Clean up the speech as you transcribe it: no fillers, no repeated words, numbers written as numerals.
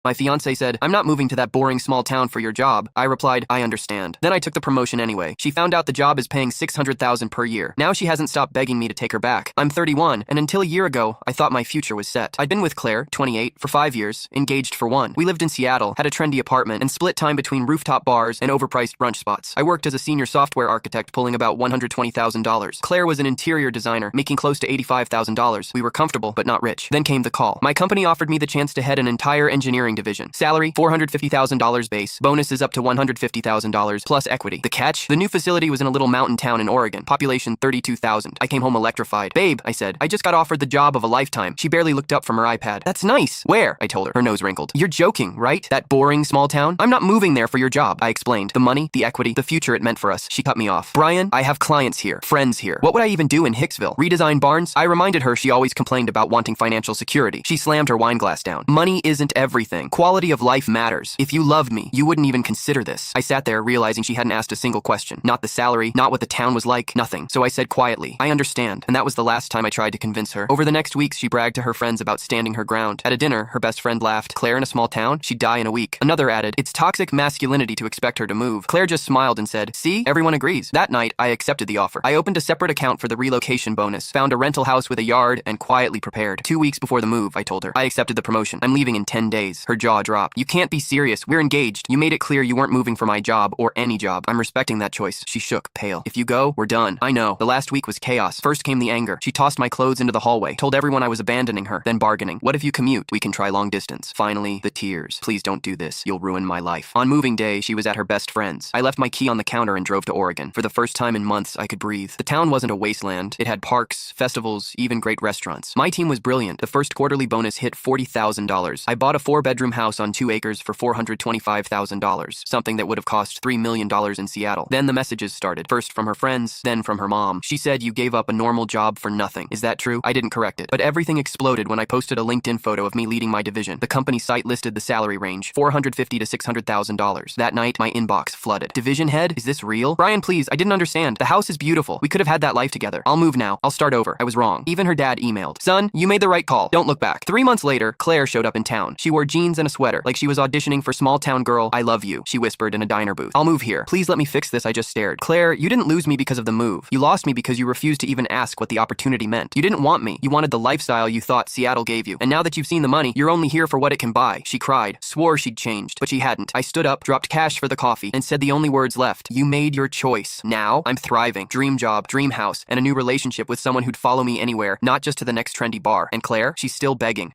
My fiancé said, I'm not moving to that boring small town for your job. I replied, I understand. Then I took the promotion anyway. She found out the job is paying $600,000 per year. Now she hasn't stopped begging me to take her back. I'm 31, and until a year ago, I thought my future was set. I'd been with Claire, 28, for 5 years, engaged for 1. We lived in Seattle, had a trendy apartment, and split time between rooftop bars and overpriced brunch spots. I worked as a senior software architect, pulling about $120,000. Claire was an interior designer, making close to $85,000. We were comfortable, but not rich. Then came the call. My company offered me the chance to head an entire engineering division. Salary, $450,000 base. Bonuses up to $150,000 plus equity. The catch? The new facility was in a little mountain town in Oregon. Population 32,000. I came home electrified. Babe, I said, I just got offered the job of a lifetime. She barely looked up from her iPad. That's nice. Where? I told her. Her nose wrinkled. You're joking, right? That boring small town? I'm not moving there for your job. I explained. The money, the equity, the future it meant for us. She cut me off. Brian, I have clients here. Friends here. What would I even do in Hicksville? Redesign barns? I reminded her she always complained about wanting financial security. She slammed her wine glass down. Money isn't everything. Quality of life matters. If you loved me, you wouldn't even consider this. I sat there realizing she hadn't asked a single question. Not the salary, not what the town was like, nothing. So I said quietly, I understand. And that was the last time I tried to convince her. Over the next weeks, she bragged to her friends about standing her ground. At a dinner, her best friend laughed. Claire in a small town? She'd die in a week. Another added, it's toxic masculinity to expect her to move. Claire just smiled and said, see, everyone agrees. That night, I accepted the offer. I opened a separate account for the relocation bonus, found a rental house with a yard, and quietly prepared. 2 weeks before the move, I told her. I accepted the promotion. I'm leaving in 10 days. Her jaw dropped. You can't be serious. We're engaged. You made it clear you weren't moving for my job or any job. I'm respecting that choice. She shook, pale. If you go, we're done. I know. The last week was chaos. First came the anger. She tossed my clothes into the hallway, told everyone I was abandoning her, then bargaining. What if you commute? We can try long distance. Finally, the tears. Please don't do this. You'll ruin my life. On moving day, she was at her best friend's. I left my key on the counter and drove to Oregon. For the first time in months, I could breathe. The town wasn't a wasteland. It had parks, festivals, even great restaurants. My team was brilliant. The first quarterly bonus hit $40,000. I bought a 4-bedroom house on 2 acres for $425,000, something that would have cost $3 million in Seattle. Then the messages started, first from her friends, then from her mom. She said you gave up a normal job for nothing. Is that true? I didn't correct it. But everything exploded when I posted a LinkedIn photo of me leading my division. The company site listed the salary range, $450,000 to $600,000. That night, my inbox flooded. Division head? Is this real? Brian, please, I didn't understand. The house is beautiful. We could have had that life together. I'll move now. I'll start over. I was wrong. Even her dad emailed. Son, you made the right call. Don't look back. 3 months later, Claire showed up in town. She wore jeans and a sweater, like she was auditioning for Small Town Girl, I Love You, she whispered in a diner booth. I'll move here. Please let me fix this, I just stared. Claire, you didn't lose me because of the move. You lost me because you refused to even ask what the opportunity meant. You didn't want me. You wanted the lifestyle you thought Seattle gave you. And now that you've seen the money, you're only here for what it can buy. She cried, swore she'd changed, but she hadn't. I stood up, dropped cash for the coffee, and said the only words left. You made your choice. Now, I'm thriving. Dream job, dream house, and a new relationship with someone who'd follow me anywhere, not just to the next trendy bar. And Claire, she's still begging.